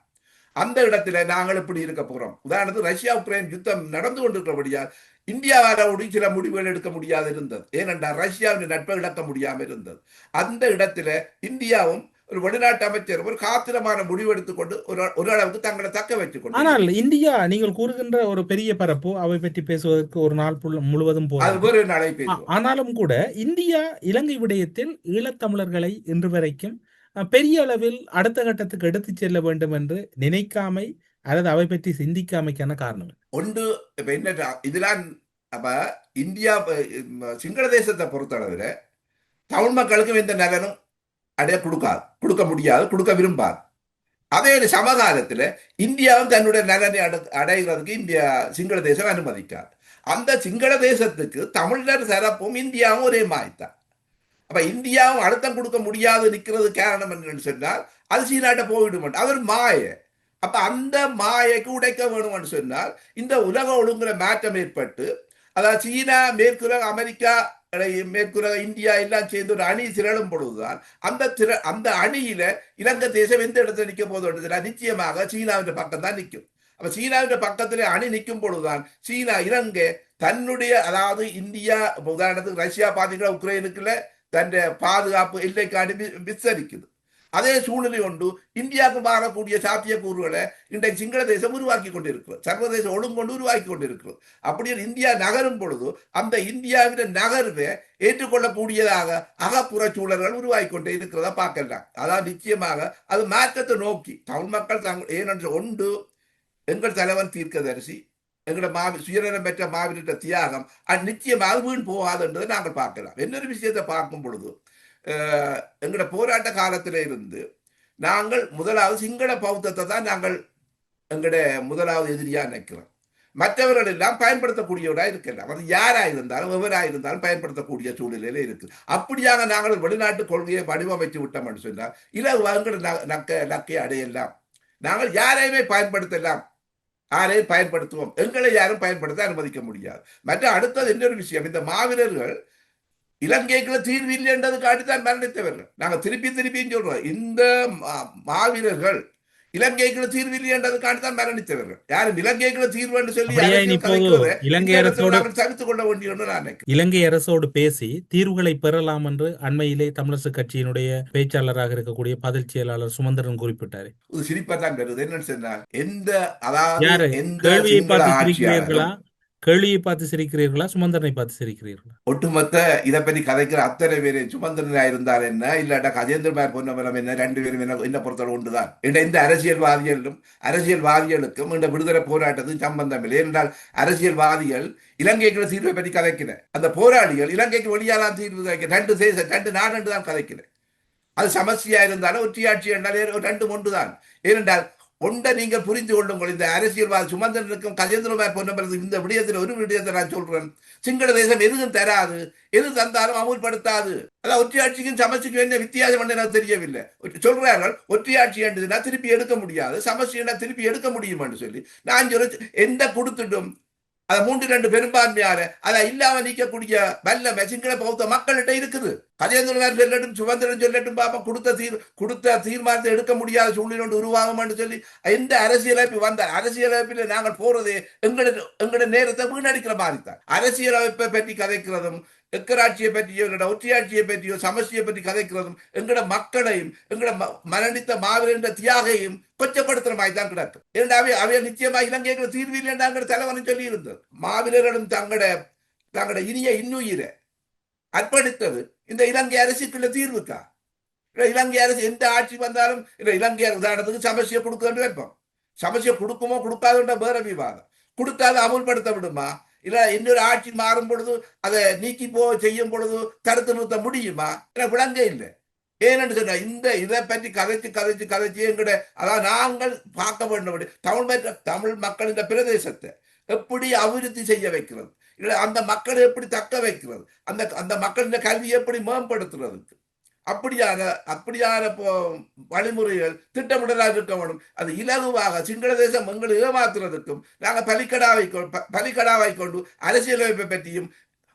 அந்த இடத்துல நாங்கள் இப்படி இருக்க போறோம். உதாரணத்துக்கு ரஷ்யா உக்ரைன் யுத்தம் நடந்து கொண்டிருக்கிறபடியால் இந்தியாவோட சில முடிவுகள் எடுக்க முடியாது இருந்தது. ஏனென்றால் ரஷ்யாவின் நட்பை இழக்க முடியாமல் இருந்தது. அந்த இடத்துல இந்தியாவும் ஒரு வெளிநாட்டு அமைச்சர் ஒரு காத்திரமான முடிவு எடுத்துக்கொண்டு ஒரு அளவுக்கு தங்களை தக்க வைத்துக் கொண்டு. ஆனால் இந்தியா நீங்கள் கூறுகின்ற ஒரு பெரிய பரப்பு அவை பற்றி பேசுவதற்கு ஒரு நாள் முழுவதும் போகும். ஆனாலும் கூட இந்தியா இலங்கை விடயத்தில் ஈழத்தமிழர்களை இன்று வரைக்கும் பெரிய அளவில் அடுத்த கட்டத்துக்கு எடுத்து செல்ல வேண்டும் என்று நினைக்காமை அல்லது அவை பற்றி சிந்திக்காமைக்கான காரணம் ஒன்று. இப்ப என்ன இதெல்லாம் அப்ப இந்தியா சிங்கள தேசத்தை பொறுத்தளவில் தமிழ் மக்களுக்கும் எந்த நலனும் கொடுக்க முடியாது, கொடுக்க விரும்பாது. அதே சமகாலத்தில் இந்தியாவும் தன்னுடைய நலனை அடைகிறதுக்கு இந்தியா சிங்கள தேசம் அனுமதிக்காது. அந்த சிங்கள தேசத்துக்கு தமிழர் தரப்பும் இந்தியாவும் ஒரே மாய்த்தான். அப்ப இந்தியாவும் அழுத்தம் கொடுக்க முடியாது நிற்கிறது காரணம் என்னன்னு சொன்னால் அது சீனாட்ட போயிடும், அது ஒரு மாய. அப்ப அந்த மாயைக்கு உடைக்க வேணும்னு சொன்னால் இந்த உலக ஒழுங்குற மாற்றம் ஏற்பட்டு, அதாவது சீனா மேற்குலக அமெரிக்கா மேற்குலக இந்தியா எல்லாம் சேர்ந்து ஒரு அணி திரளும் பொழுதுதான் அந்த அணியில இலங்கை தேசம் எந்த இடத்துல நிற்க போதும் நிச்சயமாக சீனாவின் பக்கம் தான் நிற்கும். அப்ப சீனாவின் பக்கத்திலே அணி நிற்கும் பொழுதுதான் சீனா இலங்கை தன்னுடைய, அதாவது இந்தியா உதாரணத்துக்கு ரஷ்யா பாத்தீங்கன்னா உக்ரைனுக்குள்ள தன் பாதுகாப்பு எல்லைக்காண்டி விஸ்தரிக்குது. அதே சூழ்நிலை ஒன்று இந்தியாவுக்கு மாறக்கூடிய சாத்தியக்கூறுகளை இன்றைக்கு சிங்கள தேசம் உருவாக்கி கொண்டிருக்கிறது, சர்வதேச ஒழுங்கொண்டு உருவாக்கி கொண்டிருக்கிறது. அப்படி இந்தியா நகரும் பொழுது அந்த இந்தியாவின் நகர்வை ஏற்றுக்கொள்ளக்கூடியதாக அகப்புற சூழல்கள் உருவாக்கி கொண்டே இருக்கிறதா பார்க்கலாம். அதாவது நிச்சயமாக அது மாற்றத்தை நோக்கி தமிழ் மக்கள் ஏனென்று ஒன்று எங்கள் தலைவன் தீர்க்கதரிசி, எங்களோட சுயநலம் பெற்ற மாவீர தியாகம் அது நிச்சயமாக வீண் போகாது என்றதை நாங்கள் பார்க்கலாம். இன்னொரு விஷயத்தை பார்க்கும் பொழுது எங்களோட போராட்ட காலத்தில இருந்து நாங்கள் முதலாவது சிங்கள பௌத்தத்தை தான் நாங்கள் எங்களுடைய முதலாவது எதிரியா நினைக்கிறோம். மற்றவர்கள் எல்லாம் பயன்படுத்தக்கூடியவரா இருக்கலாம், அது யாரா இருந்தாலும் எவராக இருந்தாலும் பயன்படுத்தக்கூடிய சூழ்நிலையில இருக்கு. அப்படியாக நாங்கள் வெளிநாட்டு கொள்கையை வடிவமைத்து விட்டோம் என்று சொன்னால் இலகுவாக நக்கை அடையலாம், நாங்கள் யாரையுமே பயன்படுத்தலாம் யாரையும் பயன்படுத்துவோம், எங்களை யாரும் பயன்படுத்த அனுமதிக்க முடியாது. மற்ற அடுத்தது இன்னொரு விஷயம், இந்த மாவீரர்கள் இலங்கைக்குள்ள தீர்வு இல்லை என்றது காட்டித்தான் மரணித்தவர்கள். நாங்கள் திருப்பியும் சொல்றோம், இந்த மாவீரர்கள் இலங்கைக்குள்ள தீர்வு இல்லை என்றது காட்டித்தான் மரணித்தவர்கள். யாரும் இலங்கைக்குள்ள தீர்வு என்று சொல்லி தவிர்த்துக் கொள்ள வேண்டிய ஒன்று நான் நினைக்கிறேன். இலங்கை அரசோடு பேசி தீர்வுகளை பெறலாம் என்று அண்மையிலே தமிழரசு கட்சியினுடைய பேச்சாளராக இருக்கக்கூடிய பதில் செயலாளர் சுமந்திரன் குறிப்பிட்டாரு. சிரிப்பா தான் வருது. என்னன்னு சொன்னால், எந்த கேள்வியை பார்த்து சிரிக்கிறீர்களா, கேள்வியை பார்த்து சிரிக்கிறீர்களா, சுமந்திரனை பார்த்து சிரிக்கிறீர்களா? ஒட்டுமொத்த இதை பற்றி கதைக்கிற அத்தனை பேரு சுமந்திரனா இருந்தால் என்ன, இல்லாட்டா கஜேந்திரமார் பொன்னமரம் என்ன, ரெண்டு பேரும் என்ன பொறுத்தவரை ஒன்றுதான். இந்த அரசியல்வாதிகளுக்கும் இந்த விடுதலை போராட்டத்துக்கு சம்பந்தம் இல்லை. என்றால் அரசியல்வாதிகள் இலங்கைக்கு தீர்வை பற்றி கதைக்கிற, அந்த போராளிகள் இலங்கைக்கு வெளியாலாம் தீர்வு ரெண்டு நாடு தான் கதைக்கிற. அது சமஸ்தியா இருந்தாலும் ஒற்றியாட்சி என்றால் ரெண்டு ஒன்றுதான். ஏனென்றால் ஒன்றை நீங்கள் புரிந்து கொள்ளுங்கள். இந்த அரசியல்வாதி சுமந்திரனுக்கும் கஜேந்திரமார் பொன்னமரத்துக்கும் இந்த விடயத்தில் ஒரு விடயத்தை நான் சொல்றேன், சிங்கள தேசம் எதுவும் தராது, எது தந்தாலும் அமுல்படுத்தாது. அதான் ஒற்றையாட்சிக்கும் சமஸ்திக்கும் என்ன வித்தியாசம் என்று எனக்கு தெரியவில்லை. சொல்றார்கள் ஒற்றையாட்சி என்றதுனா திருப்பி எடுக்க முடியாது, சமஸ்தினா திருப்பி எடுக்க முடியும் என்று சொல்லி நான் சொல்ல, எந்த கொடுத்துட்டும் அதை 3-2 பெரும்பான்மையால அதை இல்லாம நீக்கக்கூடிய வல்லமை சிங்கள பௌத்த மக்கள்கிட்ட இருக்குது. கஜேந்திரனார் சொல்லட்டும், சுமந்திரன் சொல்லட்டும், பாப்பா கொடுத்த தீர்மானத்தை எடுக்க முடியாத சூழ்நிலை ஒன்று உருவாகும் சொல்லி எந்த அரசியலமைப்பு வந்த அரசியலமைப்பில் நாங்கள் போறது எங்களோட நேரத்தை வீணடிக்கிற மாதிரி தான். அரசியலமைப்பை பற்றி கதைக்கிறதும், எக்கராட்சியை பற்றியோ ஒற்றையாட்சியை பற்றியோ சமஸ்தியை பற்றி கதைக்கிறதும் எங்கட மக்களையும் எங்கட மரணித்த மாவீரன்ற தியாகையும் கொச்சப்படுத்துற மாதிரி தான் கிடக்கும். இரண்டாவே அவைய நிச்சயமா இலங்கைக்கு தீர்வு இல்லைன்ற தலைவன் சொல்லி இருந்தது. மாவீரர்களும் தங்கட இனிய இன்னுயிரை அர்ப்பணித்தது இந்த இலங்கை அரசுக்குள்ள தீர்வுக்கா? இலங்கை அரசு எந்த ஆட்சி வந்தாலும் இலங்கை உதாரணத்துக்கு சமஸ்தியை கொடுக்க வைப்போம். சமஸ்தியை கொடுக்குமோ கொடுக்காதுன்ற வேற விவாதம். கொடுத்தாலும் அமுல்படுத்த விடுமா? இல்ல இன்னொரு ஆட்சி மாறும் பொழுது அதை நீக்கி செய்யும் பொழுது தடுத்து நிறுத்த முடியுமா? விளங்க இல்லை. ஏன்னு சொன்னா இதை பற்றி கதைச்சு எங்கட அதாவது நாங்கள் பார்க்க வேண்டும், தமிழ் மக்கள் இந்த பிரதேசத்தை எப்படி அபிவிருத்தி செய்ய வைக்கிறது, இல்ல அந்த மக்களை எப்படி தக்க வைக்கிறது, அந்த மக்களின் கல்வியை எப்படி மேம்படுத்துறதுக்கு அப்படியான வழிமுறைகள் திட்டமிடலாக இருக்க வேண்டும். அது இலகுவாக சிங்கள தேசம் எங்களை ஏமாத்துறதுக்கும் நாங்கள் பலிக்கடாவை கொண்டு அரசியலமைப்பை பற்றியும்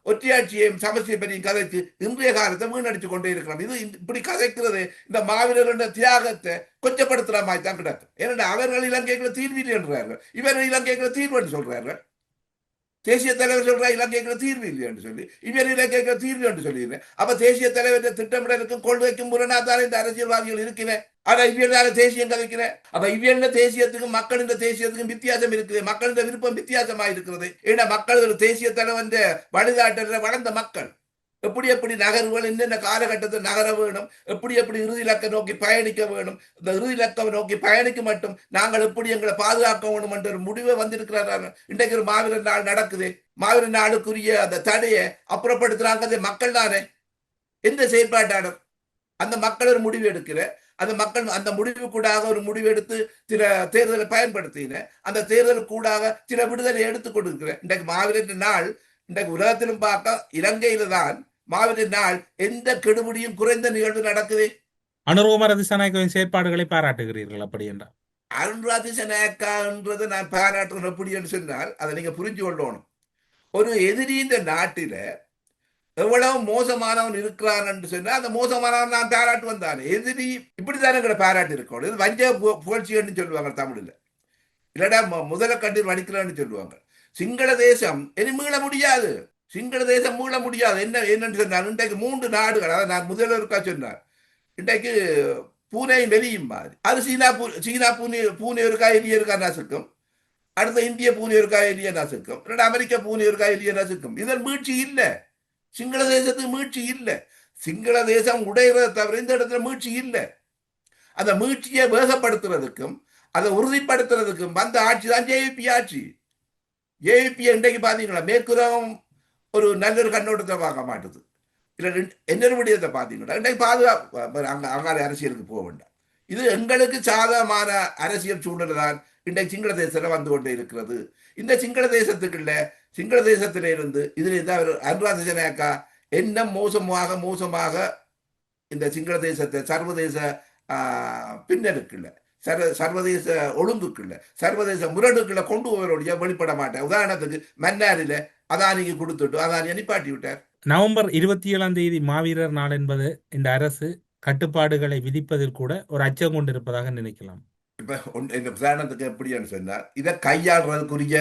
ஒற்றையாட்சியையும் சமஸ்தியை பற்றியும் கதைச்சு இன்றைய காலத்தை வீணடிச்சு கொண்டே இருக்கிறோம். இது இப்படி கதைக்கிறது இந்த மாவீரர்களுடைய தியாகத்தை கொச்சப்படுத்துற மாதிரி தான் கிடக்கும். ஏன்னா அவர்கள் இலங்கைக்குள்ள தீர்வு என்றார்கள், இவர்கள் இலங்கைக்குள்ள தீர்வு என்று சொல்றார்கள். தேசிய தலைவர் சொல்றா இலங்கைக்கு தீர்வு இல்லை என்று சொல்லி, இவர் இலங்கைக்கு தீர்வு என்று சொல்லிடுறேன். அப்ப தேசிய தலைவர் திட்டமிடலுக்கும் கொள்கைக்கும் முரணாதான இந்த அரசியல்வாதிகள் இருக்கிறேன். ஆனா இவ்வியலான தேசியம் கதைக்கிறேன். அப்ப இவ்வியல்ல தேசியத்துக்கும் மக்களின் தேசியத்துக்கும் வித்தியாசம் இருக்குது. மக்களின் விருப்பம் வித்தியாசமா இருக்கிறது. ஏன்னா மக்கள் தேசிய தலைவன் வழிகாட்டல வளர்ந்த மக்கள் எப்படி நகர்வுகள் என்னென்ன காலகட்டத்தில் நகர வேணும், எப்படி இறுதி இலக்கை நோக்கி பயணிக்க வேணும், இந்த இறுதி இலக்கை நோக்கி பயணிக்க மட்டும் நாங்கள் எப்படி எங்களை பாதுகாக்க வேணும் என்ற ஒரு முடிவை வந்திருக்கிறார்கள். இன்றைக்கு ஒரு மாவீரர் நாள் நடக்குது, மாவீரர் நாளுக்குரிய அந்த தடையை அப்புறப்படுத்துறாங்க மக்கள் தானே. எந்த செயற்பாட்டாளர் அந்த மக்கள் ஒரு முடிவு எடுக்கிற, அந்த மக்கள் அந்த முடிவு கூடாக ஒரு முடிவு எடுத்து சில தேர்தலை பயன்படுத்தின, அந்த தேர்தல் கூடாக சில விடுதலை எடுத்துக் கொடுக்கிற. இன்றைக்கு மாவீரர் நாள் இன்றைக்கு உலகத்திலும் பார்க்க இலங்கையில தான் மாவீரர் நாள் எந்த கெடுபிடியும் குறைந்த நிகழ்வு நடக்குது. அனுரகுமார திசாநாயக்கவின் செயற்பாடுகளை பாராட்டுகிறீர்கள் அப்படி என்றால்? அனுரா திசாநாயக்கான்றது நான் பாராட்டுறேன் எப்படி என்று சொன்னால் அதை நீங்க புரிஞ்சு கொள்ளணும். ஒரு எதிரி இந்த நாட்டில எவ்வளவு மோசமானவன் இருக்கிறான் என்று சொன்னா அந்த மோசமானவன் நான் பாராட்டு வந்தான். எதிரி இப்படித்தானே எங்களை பாராட்டு இருக்கணும். இது வஞ்ச புகழ்ச்சின்னு சொல்லுவாங்க தமிழ்ல, இல்லடா முதல கண்ணீர் வடிக்கலான்னு சொல்லுவாங்க. சிங்கள தேசம் இனி மீள முடியாது, சிங்கள தேசம் மீள முடியாது. என்னன்னு சொன்னார், இன்றைக்கு 3 நாடுகள், அதாவது நான் முதல்வருக்கா சொன்னார், இன்றைக்கு பூனையும் வெளியும் மாதிரி. அது சீனா பூனை இருக்கா எலிய இருக்கா நசுக்கும், அடுத்த இந்திய பூனை இருக்கா எலிய நசுக்கும், அமெரிக்க பூனை இருக்கா எலிய நசுக்கும். இதன் மீட்சி இல்லை, சிங்கள தேசத்துக்கு மீட்சி இல்லை. சிங்கள தேசம் உடையதை தவிர இந்த இடத்துல மீட்சி இல்லை. அந்த மீட்சியை வேகப்படுத்துறதுக்கும் அதை உறுதிப்படுத்துறதுக்கும் வந்த ஆட்சி தான் ஜேவிபி ஆட்சி. ஜேவிபி இன்றைக்கு பாத்தீங்களா மேற்குறம் ஒரு நல்ல ஒரு கண்ணோட்டத்தை பார்க்க மாட்டுது. இல்லை என்ன விடயத்தை பார்த்தீங்கன்னா இன்றைக்கு பாதுகாப்பு அங்காள அரசியலுக்கு போக வேண்டாம். இது எங்களுக்கு சாதகமான அரசியல் சூழ்நிலை தான் இன்றைக்கு சிங்கள தேசத்தில் வந்து கொண்டே இருக்கிறது. இந்த சிங்கள தேசத்துக்குள்ள சிங்கள தேசத்தில இருந்து இதுல ஏதாவது அனுரா திசாநாயக்கா என்ன மோசமாக இந்த சிங்கள தேசத்தை சர்வதேச பின்னலுக்குள்ள சர்வதேச ஒழுங்குக்குள்ள சர்வதேச முரணுக்குள்ள கொண்டு போவதோடைய வெளிப்பட மாட்டேன். உதாரணத்துக்கு மன்னாரில் அதானிக்கு கொடுத்துட்டு அதானியை நிப்பாட்டி விட்டார். நவம்பர் 27 மாவீரர் நாள் என்பது இந்த அரசு கட்டுப்பாடுகளை விதிப்பதில் கூட ஒரு அச்சம் கொண்டிருப்பதாக நினைக்கலாம். இப்ப இந்த உதாரணத்துக்கு எப்படின்னு சொன்னால் இதை கையாளுறதுக்குரிய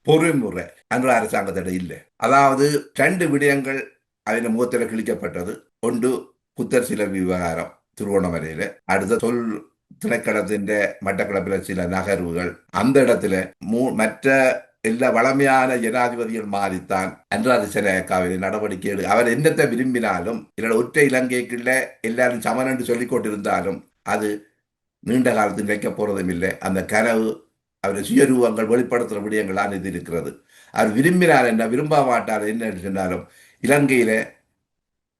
பொறிமுறை அன்று அரசாங்கத்திட இல்லை. அதாவது 2 விடயங்கள் அதில் முகத்தில் கிழிக்கப்பட்டது. ஒன்று புத்தர் சில விவகாரம் திருவோணமலையில, அடுத்த திணைக்களத்தின் மட்டக்களப்பில் சில நகர்வுகள். அந்த இடத்துல மற்ற எல்லா வளமையான ஜனாதிபதிகள் மாறித்தான் அன்றாட சேனாக்காவின் நடவடிக்கை அவர் என்னத்தை விரும்பினாலும் இல்ல ஒற்றை இலங்கைக்குள்ள எல்லாரும் சமன் என்று சொல்லிக் கொண்டிருந்தாலும் அது நீண்ட காலத்தில் வைக்க போறதும் இல்லை. அந்த கனவு அவருடைய சுயரூபங்கள் வெளிப்படுத்துகிற விடயங்களான இது இருக்கிறது. அவர் விரும்பினார் என்ன விரும்ப மாட்டார் என்ன சொன்னாலும் இலங்கையில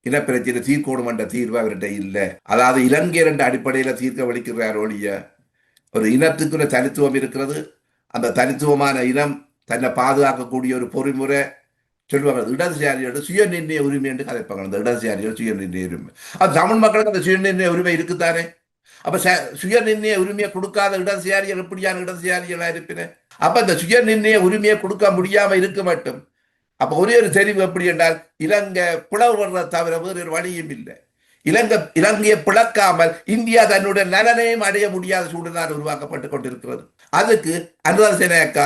இனப்பிரச்சனை தீர்க்கணும் என்ற தீர்வு அவர்கிட்ட இல்லை. அதாவது இலங்கை என்ற அடிப்படையில் தீர்க்க வலிக்கிறார் ஒழிய ஒரு இனத்துக்குள்ள தனித்துவம் இருக்கிறது. அந்த தனித்துவமான இனம் தன்னை பாதுகாக்கக்கூடிய ஒரு பொறிமுறை சொல்லுவாங்க. இடதுசாரியோட சுய நிர்ணய உரிமை என்று கதைப்பாங்க. அந்த இடதுசாரியோட சுய நிர்ணய உரிமை அது தமிழ் மக்களுக்கு அந்த சுய நிர்ணய உரிமை இருக்குத்தானே. அப்ப சுய நிர்ணய உரிமையை கொடுக்காத இடதுசாரிகள் எப்படியான இடதுசாரிகளா இருப்பின? அப்ப அந்த சுய நிர்ணய உரிமையை கொடுக்க முடியாம இருக்க மட்டும் அப்ப ஒரே ஒரு தெரிவு எப்படி என்றால் இலங்கை பிளவுறத தவிர வேறு ஒரு வழியும் இல்லை. இலங்கையை பிளக்காமல் இந்தியா தன்னுடைய நலனையும் அடைய முடியாத சூழ்நிலை உருவாக்கப்பட்டுக் கொண்டிருக்கிறது. அதுக்கு அனுராத சேனாக்கா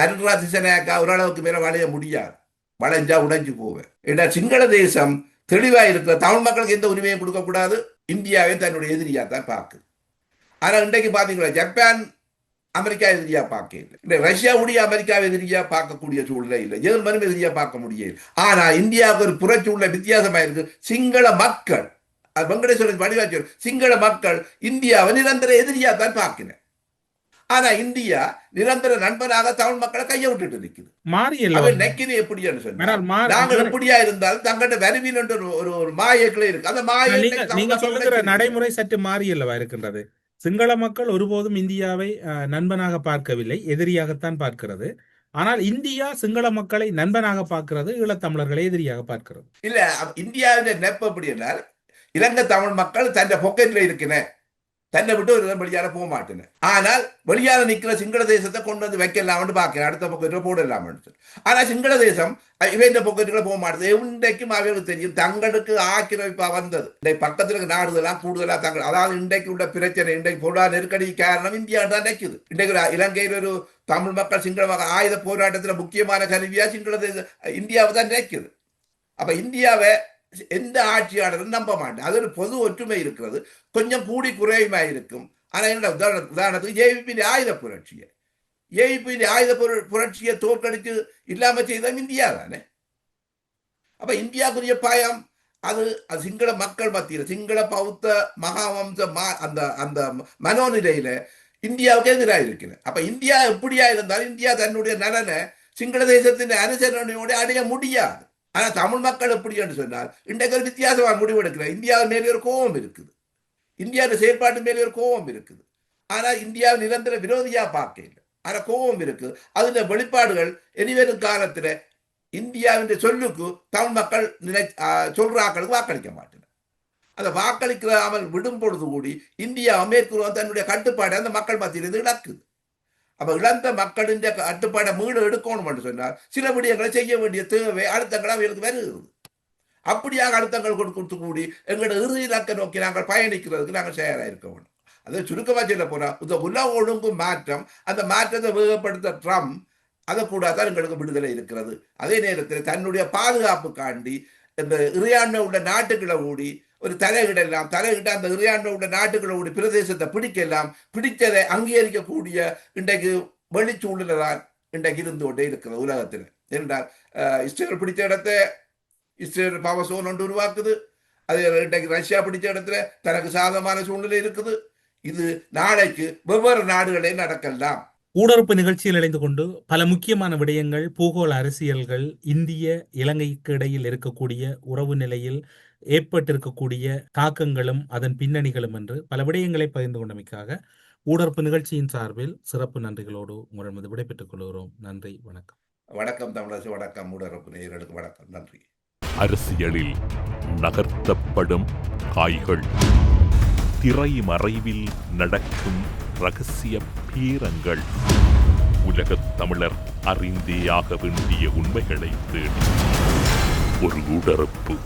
அனுராத சேனாக்கா ஓரளவுக்கு மேல வளைய முடியாது. வளைஞ்சா உடைஞ்சு போவேன். சிங்கள தேசம் தெளிவா இருக்கிற தமிழ் மக்களுக்கு எந்த உரிமையும் கொடுக்க கூடாது. இந்தியாவை தன்னுடைய எதிரியா தான் பார்க்குது. ஆனா இன்றைக்கு பாத்தீங்களா ஜப்பான் அமெரிக்கா எதிரியா பார்க்க இல்லை. ரஷ்யாவுடைய அமெரிக்காவை எதிரியா பார்க்கக்கூடிய சூழ்நிலை இல்லை. ஜெர்மனும் எதிரியா பார்க்க முடியல. ஆனா இந்தியாவுக்கு ஒரு புறச்சூழ்நிலை வித்தியாசமா இருக்கு. சிங்கள மக்கள் வெங்கடேஸ்வரன் வடிவாச்சர் சிங்கள மக்கள் இந்தியாவை நிரந்தர எதிரியா தான் பார்க்கிறேன். ஆனா இந்தியா நிரந்தர நண்பனாக தமிழ் மக்களை கையை விட்டுட்டு நிக்குது. நெக்கிது எப்படின்னு சொன்னா நாங்கள் எப்படியா இருந்தாலும் தங்கள்கிட்ட வருவின் என்ற ஒரு மாயக்களே இருக்கு. அந்த மாய நீங்க சொல்லுகிற நடைமுறை சற்று மாறியல்லவா இருக்கின்றது. சிங்கள மக்கள் ஒருபோதும் இந்தியாவை நண்பனாக பார்க்கவில்லை, எதிரியாகத்தான் பார்க்கிறது. ஆனால் இந்தியா சிங்கள மக்களை நண்பனாக பார்க்கிறது, ஈழத்தமிழர்களை எதிரியாக பார்க்கிறது. இல்ல இந்தியாவின் நெப்ப எப்படி என்றால் இலங்கை தமிழ் மக்கள் தன்னை பொக்கெட்ல இருக்கிறேன், தன்னை விட்டு ஒரு வெளியால போக மாட்டேன். ஆனால் வெளியால நிக்கிற சிங்கள தேசத்தை கொண்டு வந்து வைக்கலாம்னு பார்க்கிறேன், அடுத்த பொக்கெட்ல போடலாம்னு. ஆனா சிங்கள தேசம் இவன் பொக்கெட்டுகளை போக மாட்டேது. இன்றைக்கும் அவர்களுக்கு தெரியும் தங்களுக்கு ஆக்கிரமிப்பா வந்தது. இந்த பக்கத்துல இருக்க நாடுதெல்லாம் கூடுதலா தங்கள் அதாவது இன்றைக்கு உள்ள பிரச்சனை இன்றைக்கு பொருளாதார நெருக்கடி காரணம் இந்தியா தான் நிற்குது. இன்றைக்கு இலங்கையில் ஒரு தமிழ் மக்கள் சிங்கள மக்கள் ஆயுத போராட்டத்துல முக்கியமான கருவியா சிங்கள தேசம் இந்தியாவை தான் நிற்குது. அப்ப இந்தியாவை எந்த ஆட்சியாளரும் நம்ப மாட்டேன். அது ஒரு பொது ஒற்றுமை இருக்கிறது, கொஞ்சம் கூடி குறையுமா இருக்கும். ஆனா என்ன உதாரணத்துக்கு ஏவிபி ஆயுத புரட்சியை புரட்சியை தோற்கடித்து இல்லாம செய்த இந்தியா தானே. அப்ப இந்தியாவுக்குரிய பயம் அது சிங்கள மக்கள் மத்தியில் சிங்கள பௌத்த மகாவம்ச அந்த அந்த மனோநிலையில இந்தியாவுக்கு எதிராக இருக்கிறது. அப்ப இந்தியா எப்படியா இருந்தாலும் இந்தியா தன்னுடைய நலனை சிங்கள தேசத்தின் அனுசரணையோடு அடைய முடியாது. ஆனா தமிழ் மக்கள் எப்படி என்று சொன்னால் இன்றைக்கு ஒரு வித்தியாசமான முடிவு எடுக்கிற இந்தியாவின் மேலே ஒரு கோபம் இருக்குது, இந்தியாவின் செயற்பாட்டு மேலே ஒரு கோபம் இருக்குது. ஆனா இந்தியாவை நிரந்தர விரோதியா பார்க்க இல்லை, ஆனா கோபம் இருக்கு. அதுல வெளிப்பாடுகள் இனிவரும் காலத்துல இந்தியாவின் சொல்லுக்கு தமிழ் மக்கள் சொல்றாக்களுக்கு வாக்களிக்க மாட்டேன். அந்த வாக்களிக்காமல் விடும் பொழுது கூடி இந்தியா மேற்குறோம் தன்னுடைய கட்டுப்பாடு அந்த மக்கள் மத்தியிலிருந்து இழக்குது. அப்ப இழந்த மக்களின் கட்டுப்பாடை மீடு எடுக்கணும் என்று சொன்னால் சில விடயங்களை செய்ய வேண்டிய தேவை அழுத்தங்கள் அவர்களுக்கு வருகிறது. அப்படியாக அழுத்தங்கள் கொடுத்து கூடி எங்களோட இறுதி இலக்க நோக்கி நாங்கள் பயணிக்கிறதுக்கு நாங்கள் தயாராக இருக்க வேண்டும். அதை சுருக்கமாக சொல்ல போனா இந்த உலக ஒழுங்கு மாற்றம், அந்த மாற்றத்தை வேகப்படுத்த ட்ரம்ப் அதை கூட தான் எங்களுக்கு விடுதலை இருக்கிறது. அதே நேரத்தில் தன்னுடைய பாதுகாப்புக்காண்டி இந்த இறையாண்மை உள்ள நாட்டுகளை கூடி ஒரு தலையிடலாம், தலையிட்ட அந்த இறையாண்மை உள்ள நாட்டுகளை கூடி பிரதேசத்தை பிடிக்கலாம், பிடித்ததை அங்கீகரிக்கக்கூடிய இன்றைக்கு வெளிச்சூழல தான் இன்றைக்கு இருந்து கொண்டே இருக்கிறது உலகத்தில். என்றால் இஸ்ரேல் பிடித்த இடத்தை இஸ்ரேல் பவர் சோன் ஒன்று உருவாக்குது, அது இன்றைக்கு ரஷ்யா பிடிச்ச இடத்துல தனக்கு சாதகமான சூழ்நிலை இருக்குது. இது நாளைக்கு வெவ்வேறு நாடுகளே நடக்கலாம். ஊடறுப்பு நிகழ்ச்சியில் இணைந்து கொண்டு பல முக்கியமான விடயங்கள், பூகோள அரசியல்கள், இந்திய இலங்கைக்கு இடையில் இருக்கக்கூடிய உறவு நிலையில் ஏற்பட்டிருக்கக்கூடிய தாக்கங்களும் அதன் பின்னணிகளும் என்று பல விடயங்களை பகிர்ந்து கொண்டமைக்காக ஊடறுப்பு நிகழ்ச்சியின் சார்பில் சிறப்பு நன்றிகளோடு உங்களிடம் விடைபெற்றுக் கொள்கிறோம். நன்றி, வணக்கம். வணக்கம் தமிழரசு, வணக்கம் ஊடறுப்பு நேயர்களுக்கு வணக்கம், நன்றி. அரசியலில் நகர்த்தப்படும் காய்கள் திரைமறைவில் நடக்கும் இரகசிய பேரங்கள். உலகத் தமிழர் அறிந்தேயாக வேண்டிய உண்மைகளை தேடி ஒரு உடறுப்பு.